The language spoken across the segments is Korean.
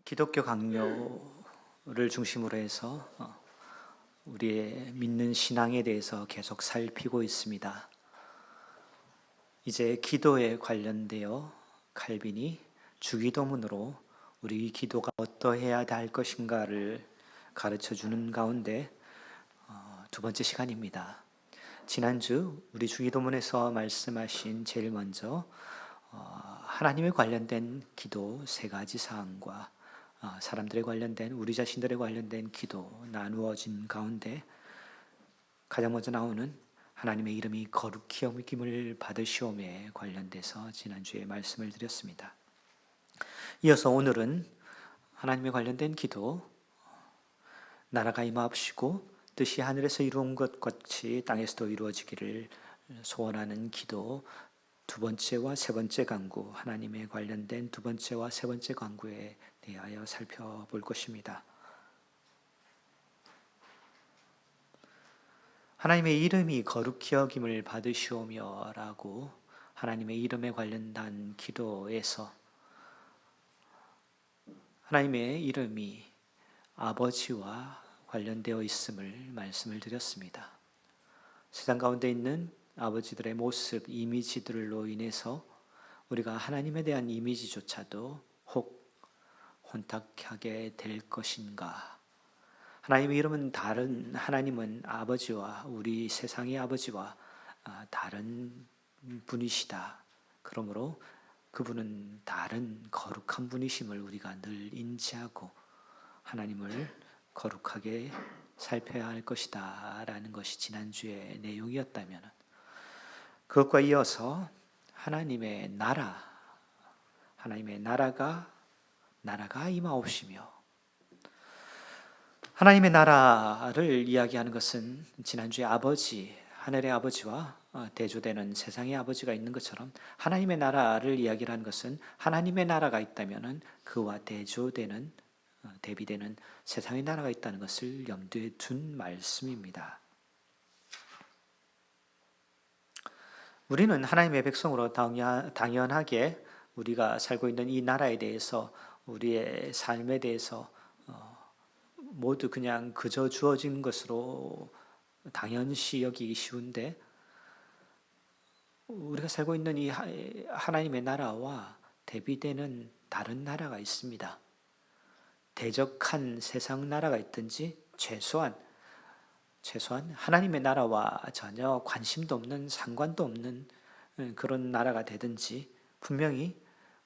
기독교 강요를 중심으로 해서 우리의 믿는 신앙에 대해서 계속 살피고 있습니다. 이제 기도에 관련되어 칼빈이 주기도문으로 우리 기도가 어떠해야 할 것인가를 가르쳐 주는 가운데 두 번째 시간입니다. 지난주 우리 주기도문에서 말씀하신 제일 먼저 하나님에 관련된 기도 세 가지 사항과 사람들에 관련된 우리 자신들에 관련된 기도 나누어진 가운데 가장 먼저 나오는 하나님의 이름이 거룩히 여김을 받으시오에 관련돼서 지난주에 말씀을 드렸습니다. 이어서 오늘은 하나님에 관련된 기도, 나라가 임하옵시고 뜻이 하늘에서 이루어진 것 같이 땅에서도 이루어지기를 소원하는 기도 두 번째와 세 번째 간구, 하나님에 관련된 두 번째와 세 번째 간구에 대하여 살펴볼 것입니다. 하나님의 이름이 거룩히 여김을 받으시오며 라고 하나님의 이름에 관련된 기도에서 하나님의 이름이 아버지와 관련되어 있음을 말씀을 드렸습니다. 세상 가운데 있는 아버지들의 모습, 이미지들로 인해서 우리가 하나님에 대한 이미지조차도 혹 혼탁하게 될 것인가? 하나님의 이름은 다른, 하나님은 아버지와 우리 세상의 아버지와 다른 분이시다. 그러므로 그분은 다른 거룩한 분이심을 우리가 늘 인지하고 하나님을 거룩하게 살펴야 할 것이다 라는 것이 지난주의 내용이었다면 그것과 이어서 하나님의 나라, 하나님의 나라가 임하옵시며 하나님의 나라를 이야기하는 것은 지난주에 아버지, 하늘의 아버지와 대조되는 세상의 아버지가 있는 것처럼 하나님의 나라를 이야기하는 것은 하나님의 나라가 있다면 그와 대조되는, 대비되는 세상의 나라가 있다는 것을 염두에 둔 말씀입니다. 우리는 하나님의 백성으로 당연하게 우리가 살고 있는 이 나라에 대해서 우리의 삶에 대해서 모두 그냥 그저 주어진 것으로 당연시 여기기 쉬운데 우리가 살고 있는 이 하나님의 나라와 대비되는 다른 나라가 있습니다. 대적한 세상 나라가 있든지 최소한 하나님의 나라와 전혀 관심도 없는 상관도 없는 그런 나라가 되든지 분명히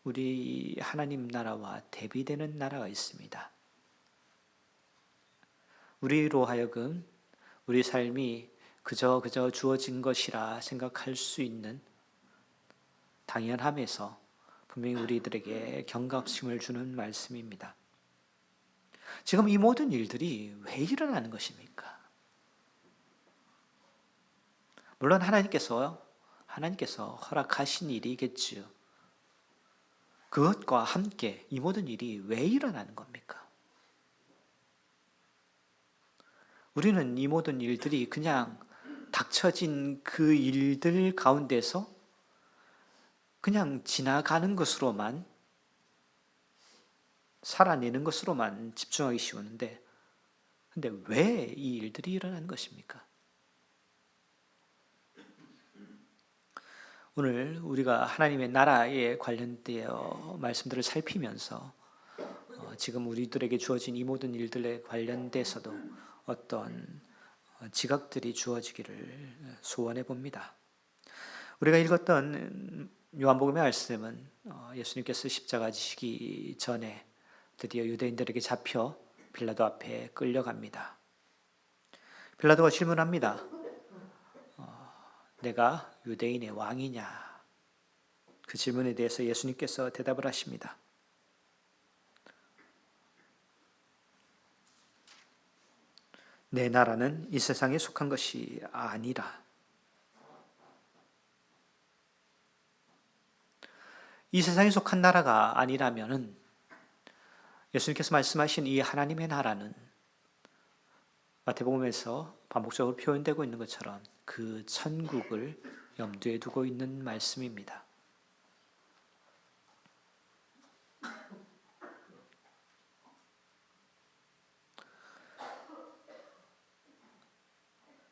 우리 하나님 나라와 대비되는 나라가 있습니다. 우리로 하여금 우리 삶이 그저 주어진 것이라 생각할 수 있는 당연함에서 분명히 우리들에게 경각심을 주는 말씀입니다. 지금 이 모든 일들이 왜 일어나는 것입니까? 물론 하나님께서 허락하신 일이겠지요. 그것과 함께 이 모든 일이 왜 일어나는 겁니까? 우리는 이 모든 일들이 그냥 닥쳐진 그 일들 가운데서 그냥 지나가는 것으로만 살아내는 것으로만 집중하기 쉬운데 근데 왜 이 일들이 일어나는 것입니까? 오늘 우리가 하나님의 나라에 관련되어 말씀들을 살피면서 지금 우리들에게 주어진 이 모든 일들에 관련돼서도 어떤 지각들이 주어지기를 소원해 봅니다. 우리가 읽었던 요한복음의 말씀은 예수님께서 십자가 지시기 전에 드디어 유대인들에게 잡혀 빌라도 앞에 끌려갑니다. 빌라도가 질문합니다. 내가 유대인의 왕이냐? 그 질문에 대해서 예수님께서 대답을 하십니다. 내 나라는 이 세상에 속한 것이 아니라. 이 세상에 속한 나라가 아니라면은 예수님께서 말씀하신 이 하나님의 나라는 마태복음에서 반복적으로 표현되고 있는 것처럼 그 천국을 염두에 두고 있는 말씀입니다.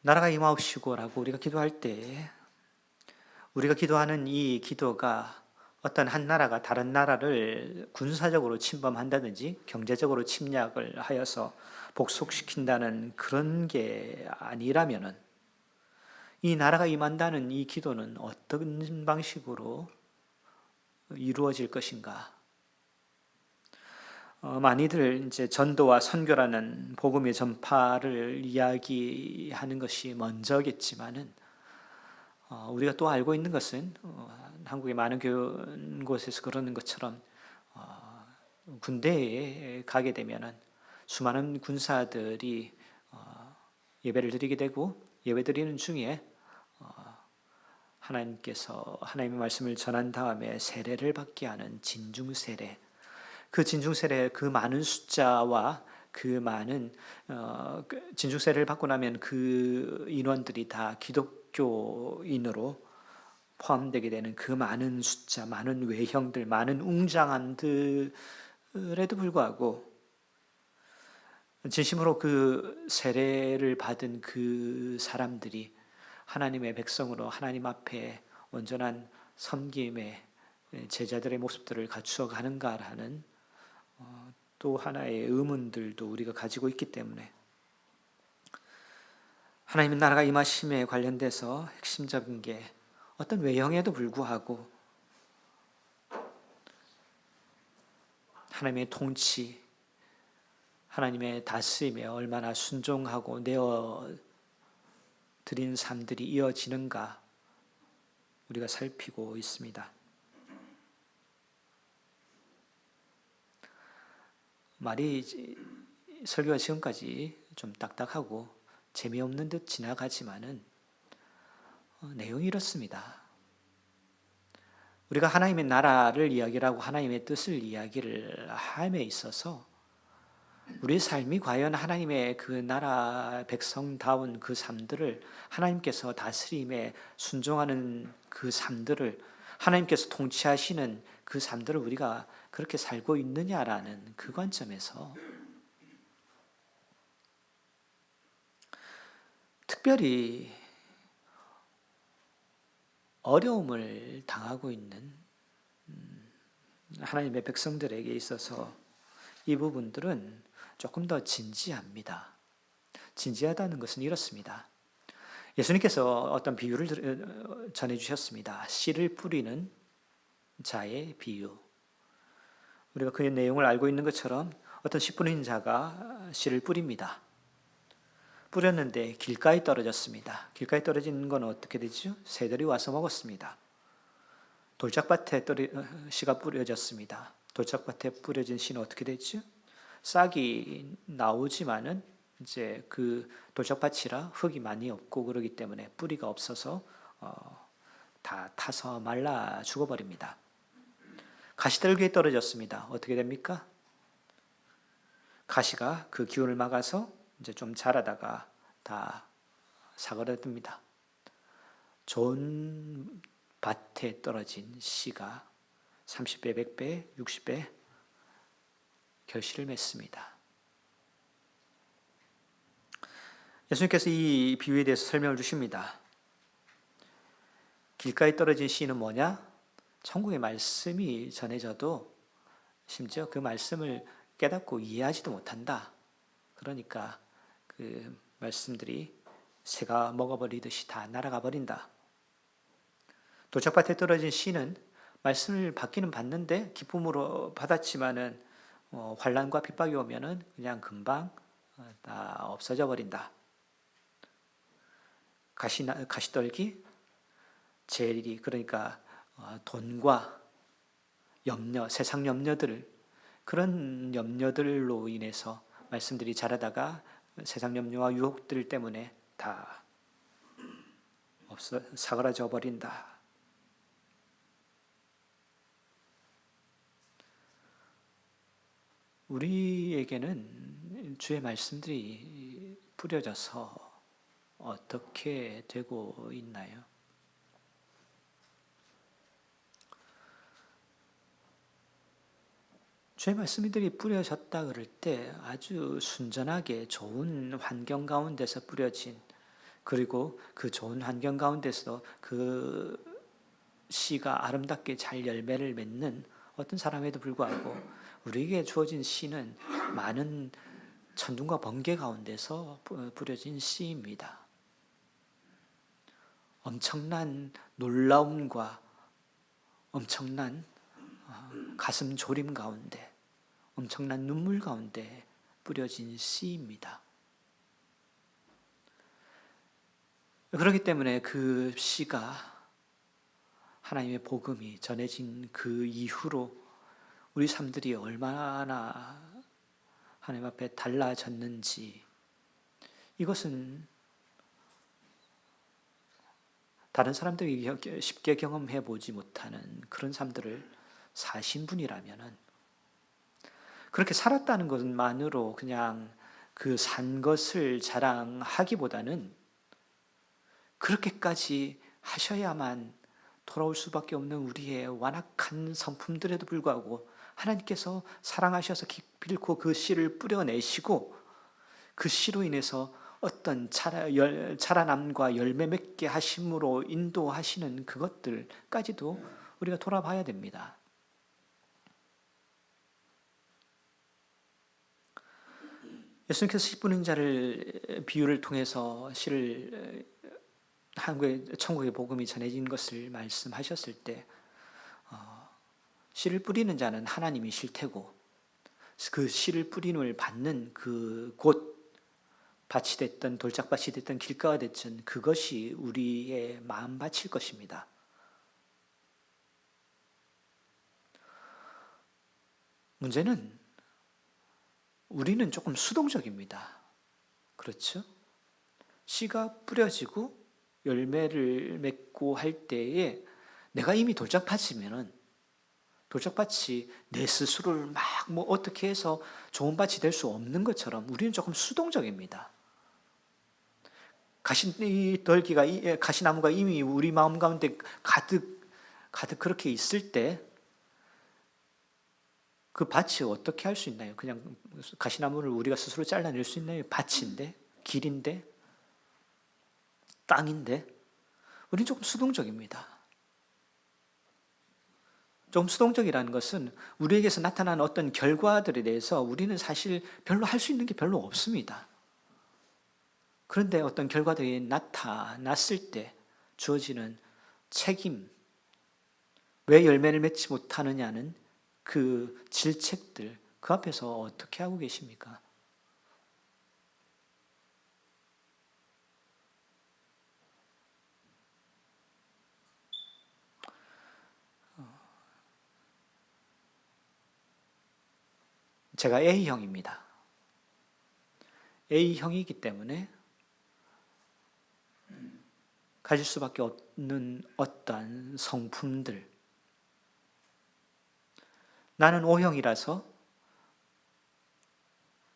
나라가 임하옵시고라고 우리가 기도할 때 우리가 기도하는 이 기도가 어떤 한 나라가 다른 나라를 군사적으로 침범한다든지 경제적으로 침략을 하여서 복속시킨다는 그런 게 아니라면은 이 나라가 임한다는 이 기도는 어떤 방식으로 이루어질 것인가? 많이들 이제 전도와 선교라는 복음의 전파를 이야기하는 것이 먼저겠지만은 우리가 또 알고 있는 것은 한국의 많은 곳에서 그러는 것처럼 군대에 가게 되면은 수많은 군사들이 예배를 드리게 되고 예배 드리는 중에 하나님께서 하나님의 말씀을 전한 다음에 세례를 받게 하는 진중 세례, 그 진중 세례 그 많은 숫자와 그 많은 진중 세례를 받고 나면 그 인원들이 다 기독교인으로 포함되게 되는 그 많은 숫자, 많은 외형들, 많은 웅장한들에도 불구하고 진심으로 그 세례를 받은 그 사람들이 하나님의 백성으로 하나님 앞에 온전한 섬김의 제자들의 모습들을 갖추어 가는가라는 또 하나의 의문들도 우리가 가지고 있기 때문에 하나님의 나라가 임하심에 관련돼서 핵심적인 게 어떤 외형에도 불구하고 하나님의 통치, 하나님의 다스림에 얼마나 순종하고 내어 드린 삶들이 이어지는가 우리가 살피고 있습니다. 말이 설교가 지금까지 좀 딱딱하고 재미없는 듯 지나가지만은 내용이 이렇습니다. 우리가 하나님의 나라를 이야기하고 하나님의 뜻을 이야기를 함에 있어서 우리 삶이 과연 하나님의 그 나라 백성다운 그 삶들을 하나님께서 다스림에 순종하는 그 삶들을 하나님께서 통치하시는 그 삶들을 우리가 그렇게 살고 있느냐라는 그 관점에서 특별히 어려움을 당하고 있는 하나님의 백성들에게 있어서 이 부분들은 조금 더 진지합니다. 진지하다는 것은 이렇습니다. 예수님께서 어떤 비유를 전해주셨습니다. 씨를 뿌리는 자의 비유. 우리가 그 내용을 알고 있는 것처럼 어떤 씨 뿌리는 자가 씨를 뿌립니다. 뿌렸는데 길가에 떨어졌습니다. 길가에 떨어진 건 어떻게 되죠? 새들이 와서 먹었습니다. 돌짝밭에 씨가 뿌려졌습니다. 돌짝밭에 뿌려진 씨는 어떻게 됐죠? 싹이 나오지만은 이제 그 돌짝밭이라 흙이 많이 없고 그러기 때문에 뿌리가 없어서 다 타서 말라 죽어버립니다. 가시떨기에 떨어졌습니다. 어떻게 됩니까? 가시가 그 기운을 막아서 이제 좀 자라다가 다 사그라듭니다. 좋은 밭에 떨어진 씨가 30배, 100배, 60배 결실을 맺습니다. 예수님께서 이 비유에 대해서 설명을 주십니다. 길가에 떨어진 씨는 뭐냐? 천국의 말씀이 전해져도 심지어 그 말씀을 깨닫고 이해하지도 못한다. 그러니까 그 말씀들이 새가 먹어버리듯이 다 날아가 버린다. 돌짝밭에 떨어진 씨는 말씀을 받기는 받는데 기쁨으로 받았지만은 환난과 핍박이 오면은 그냥 금방 다 없어져 버린다. 가시떨기, 재리 그러니까 돈과 염려, 세상 염려들 그런 염려들로 인해서 말씀들이 자라다가 세상 염려와 유혹들 때문에 다 사그라져 버린다. 우리에게는 주의 말씀들이 뿌려져서 어떻게 되고 있나요? 주의 말씀들이 뿌려졌다 그럴 때 아주 순전하게 좋은 환경 가운데서 뿌려진 그리고 그 좋은 환경 가운데서 그 씨가 아름답게 잘 열매를 맺는 어떤 사람에도 불구하고 우리에게 주어진 씨는 많은 천둥과 번개 가운데서 뿌려진 씨입니다. 엄청난 놀라움과 엄청난 가슴 졸임 가운데, 엄청난 눈물 가운데 뿌려진 씨입니다. 그렇기 때문에 그 씨가 하나님의 복음이 전해진 그 이후로 우리 삶들이 얼마나 하나님 앞에 달라졌는지, 이것은 다른 사람들이 쉽게 경험해 보지 못하는 그런 삶들을 사신 분이라면은, 그렇게 살았다는 것만으로 그냥 그 산 것을 자랑하기보다는 그렇게까지 하셔야만 돌아올 수밖에 없는 우리의 완악한 성품들에도 불구하고 하나님께서 사랑하셔서 기필코 그 씨를 뿌려내시고 그 씨로 인해서 어떤 자라남과 열매 맺게 하심으로 인도하시는 그것들까지도 우리가 돌아봐야 됩니다. 예수님께서 씨 뿌린 자를 비유를 통해서 씨를 한국의 천국의 복음이 전해진 것을 말씀하셨을 때 씨를 뿌리는 자는 하나님이실 테고 그 씨를 뿌림을 받는 그 곳 밭이 됐든 돌짝밭이 됐든 길가가 됐든 그것이 우리의 마음밭일 것입니다. 문제는 우리는 조금 수동적입니다. 그렇죠? 씨가 뿌려지고 열매를 맺고 할 때에 내가 이미 돌짝밭이면은 돌짝밭이 내 스스로를 막 뭐 어떻게 해서 좋은 밭이 될 수 없는 것처럼 우리는 조금 수동적입니다. 가시나무가 이미 우리 마음 가운데 가득 그렇게 있을 때 그 밭이 어떻게 할 수 있나요? 그냥 가시나무를 우리가 스스로 잘라낼 수 있나요? 밭인데, 길인데, 땅인데, 우리는 조금 수동적입니다. 조금 수동적이라는 것은 우리에게서 나타나는 어떤 결과들에 대해서 우리는 사실 별로 할 수 있는 게 별로 없습니다. 그런데 어떤 결과들이 나타났을 때 주어지는 책임, 왜 열매를 맺지 못하느냐는 그 질책들, 그 앞에서 어떻게 하고 계십니까? 제가 A형입니다. A형이기 때문에 가질 수밖에 없는 어떤 성품들, 나는 O형이라서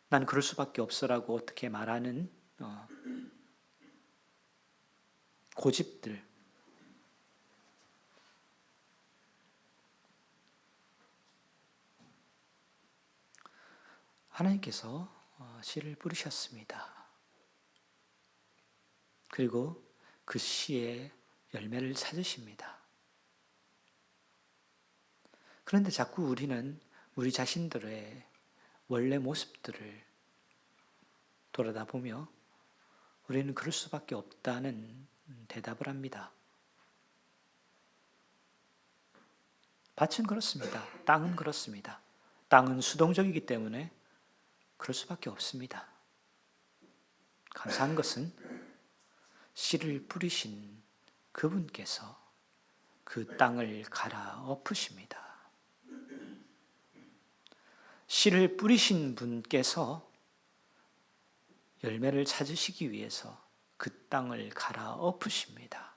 난 그럴 수밖에 없어라고 어떻게 말하는 고집들, 하나님께서 씨를 뿌리셨습니다. 그리고 그 씨에 열매를 찾으십니다. 그런데 자꾸 우리는 우리 자신들의 원래 모습들을 돌아다보며 우리는 그럴 수밖에 없다는 대답을 합니다. 밭은 그렇습니다. 땅은 그렇습니다. 땅은 수동적이기 때문에 그럴 수밖에 없습니다. 감사한 것은 씨를 뿌리신 그분께서 그 땅을 갈아엎으십니다. 씨를 뿌리신 분께서 열매를 찾으시기 위해서 그 땅을 갈아엎으십니다.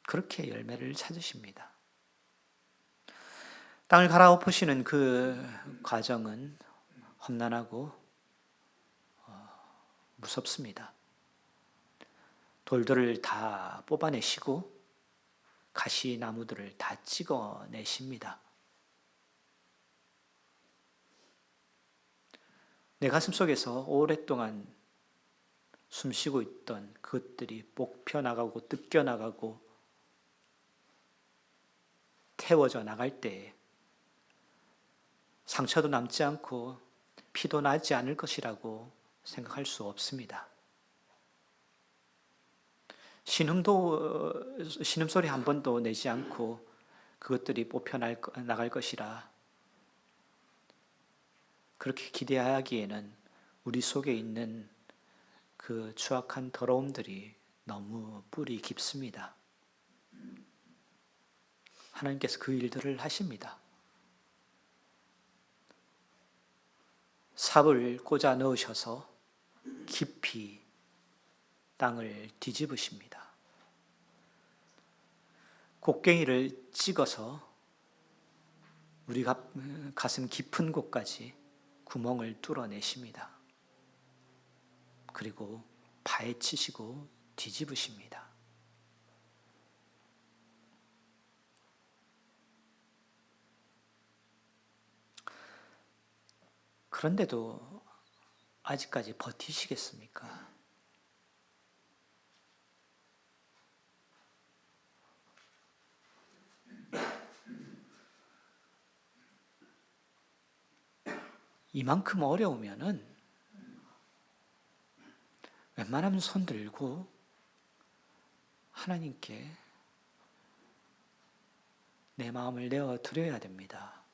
그렇게 열매를 찾으십니다. 땅을 갈아엎으시는 그 과정은 험난하고 무섭습니다. 돌들을 다 뽑아내시고 가시나무들을 다 찍어내십니다. 내 가슴 속에서 오랫동안 숨쉬고 있던 그것들이 뽑혀나가고 뜯겨나가고 태워져 나갈 때 상처도 남지 않고 피도 나지 않을 것이라고 생각할 수 없습니다. 신음소리 한 번도 내지 않고 그것들이 뽑혀나갈 것이라 그렇게 기대하기에는 우리 속에 있는 그 추악한 더러움들이 너무 뿌리 깊습니다. 하나님께서 그 일들을 하십니다. 삽을 꽂아 넣으셔서 깊이 땅을 뒤집으십니다. 곡괭이를 찍어서 우리 가슴 깊은 곳까지 구멍을 뚫어내십니다. 그리고 파헤치시고 뒤집으십니다. 그런데도 아직까지 버티시겠습니까? 이만큼 어려우면은 웬만하면 손 들고 하나님께 내 마음을 내어 드려야 됩니다.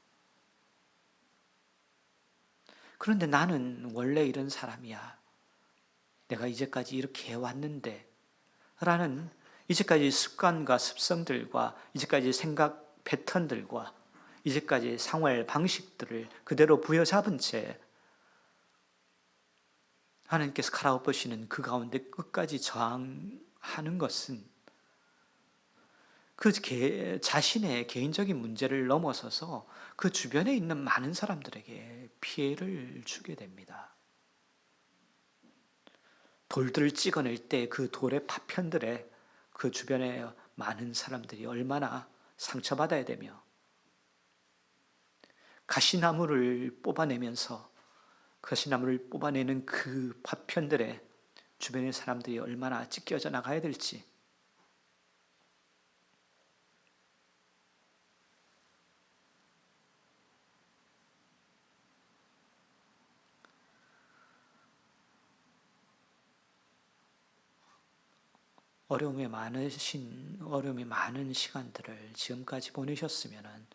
그런데 나는 원래 이런 사람이야. 내가 이제까지 이렇게 해왔는데 라는 이제까지 습관과 습성들과 이제까지 생각 패턴들과 이제까지 생활 방식들을 그대로 부여잡은 채 하나님께서 갈아엎으시는 그 가운데 끝까지 저항하는 것은 그 자신의 개인적인 문제를 넘어서서 그 주변에 있는 많은 사람들에게 피해를 주게 됩니다. 돌들을 찍어낼 때 그 돌의 파편들에 그 주변에 많은 사람들이 얼마나 상처받아야 되며 가시나무를 뽑아내면서 가시나무를 뽑아내는 그 파편들에 주변의 사람들이 얼마나 찢겨져 나가야 될지 어려움이 많은 시간들을 지금까지 보내셨으면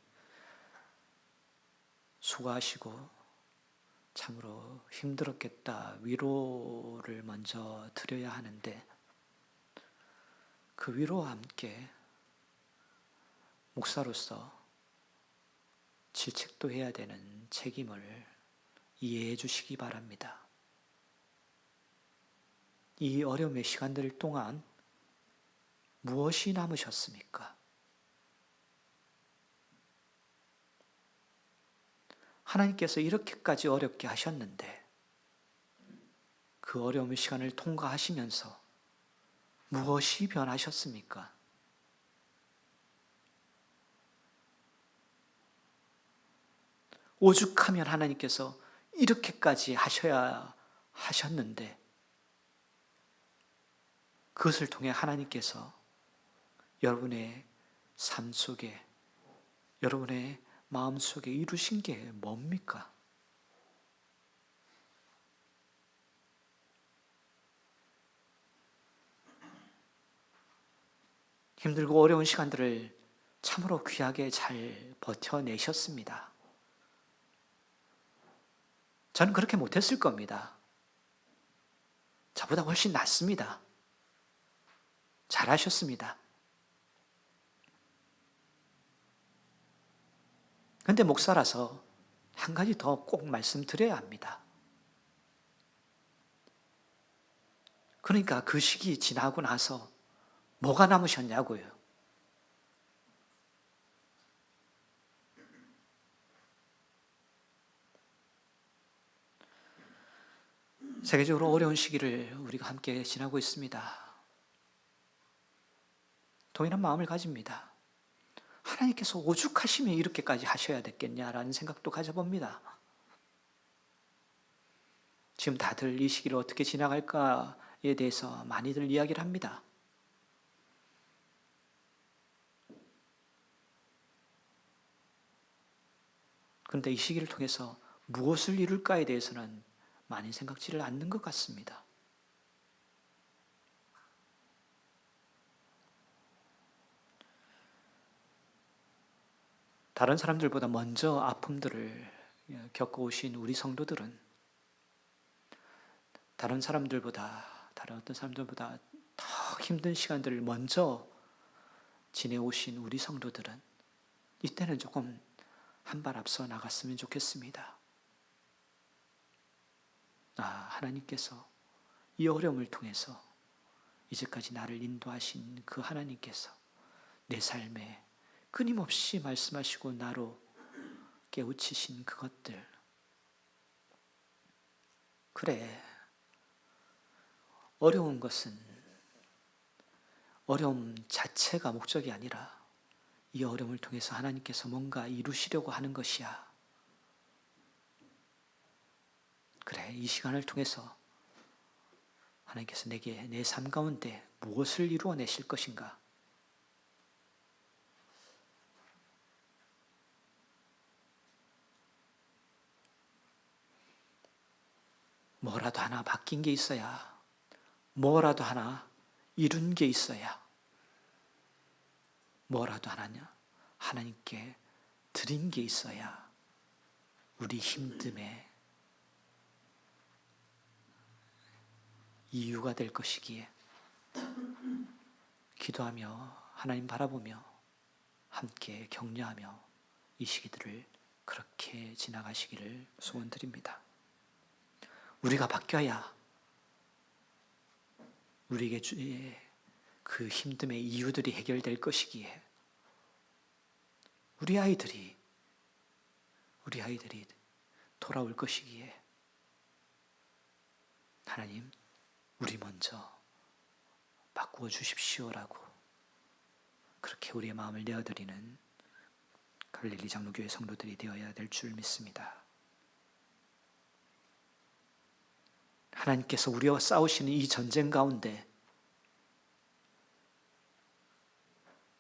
수고하시고 참으로 힘들었겠다 위로를 먼저 드려야 하는데 그 위로와 함께 목사로서 질책도 해야 되는 책임을 이해해 주시기 바랍니다. 이 어려움의 시간들 동안 무엇이 남으셨습니까? 하나님께서 이렇게까지 어렵게 하셨는데 그 어려움의 시간을 통과하시면서 무엇이 변하셨습니까? 오죽하면 하나님께서 이렇게까지 하셔야 하셨는데 그것을 통해 하나님께서 여러분의 삶 속에 여러분의 마음 속에 이루신 게 뭡니까? 힘들고 어려운 시간들을 참으로 귀하게 잘 버텨내셨습니다. 저는 그렇게 못했을 겁니다. 저보다 훨씬 낫습니다. 잘하셨습니다. 그런데 목사라서 한 가지 더 꼭 말씀드려야 합니다. 그러니까 그 시기 지나고 나서 뭐가 남으셨냐고요. 세계적으로 어려운 시기를 우리가 함께 지나고 있습니다. 동일한 마음을 가집니다. 하나님께서 오죽하시면 이렇게까지 하셔야 됐겠냐라는 생각도 가져봅니다. 지금 다들 이 시기를 어떻게 지나갈까에 대해서 많이들 이야기를 합니다. 그런데 이 시기를 통해서 무엇을 이룰까에 대해서는 많이 생각지를 않는 것 같습니다. 다른 사람들보다 먼저 아픔들을 겪어오신 우리 성도들은 다른 어떤 사람들보다 더 힘든 시간들을 먼저 지내오신 우리 성도들은 이때는 조금 한 발 앞서 나갔으면 좋겠습니다. 하나님께서 이 어려움을 통해서 이제까지 나를 인도하신 그 하나님께서 내 삶에 끊임없이 말씀하시고 나로 깨우치신 그것들. 그래, 어려운 것은 어려움 자체가 목적이 아니라 이 어려움을 통해서 하나님께서 뭔가 이루시려고 하는 것이야. 그래, 이 시간을 통해서 하나님께서 내게 내 삶 가운데 무엇을 이루어내실 것인가? 뭐라도 하나 바뀐 게 있어야, 뭐라도 하나 이룬 게 있어야, 뭐라도 하나님께 드린 게 있어야 우리 힘듦에 이유가 될 것이기에 기도하며 하나님 바라보며 함께 격려하며 이 시기들을 그렇게 지나가시기를 소원드립니다. 우리가 바뀌어야 우리에게 그 힘듦의 이유들이 해결될 것이기에 우리 아이들이 돌아올 것이기에 하나님, 우리 먼저 바꾸어 주십시오라고 그렇게 우리의 마음을 내어드리는 갈릴리 장로교회 성도들이 되어야 될 줄 믿습니다. 하나님께서 우리와 싸우시는 이 전쟁 가운데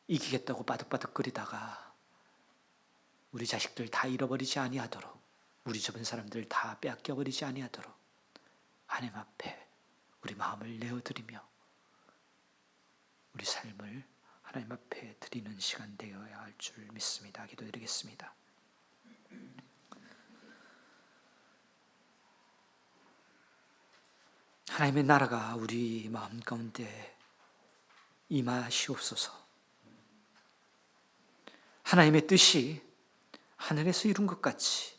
이기겠다고 바득바득거리다가 우리 자식들 다 잃어버리지 아니하도록, 우리 주변 사람들 다 빼앗겨버리지 아니하도록 하나님 앞에 우리 마음을 내어드리며 우리 삶을 하나님 앞에 드리는 시간 되어야 할 줄 믿습니다. 기도드리겠습니다. 하나님의 나라가 우리 마음 가운데 임하시옵소서. 하나님의 뜻이 하늘에서 이룬 것 같이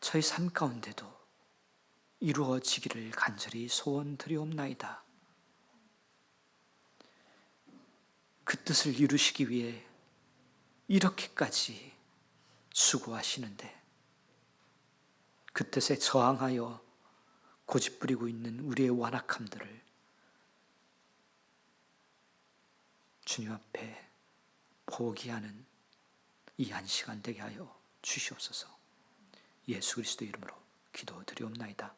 저희 삶 가운데도 이루어지기를 간절히 소원드리옵나이다. 그 뜻을 이루시기 위해 이렇게까지 수고하시는데 그 뜻에 저항하여 고집부리고 있는 우리의 완악함들을 주님 앞에 포기하는 이 한 시간 되게 하여 주시옵소서. 예수 그리스도 이름으로 기도드리옵나이다.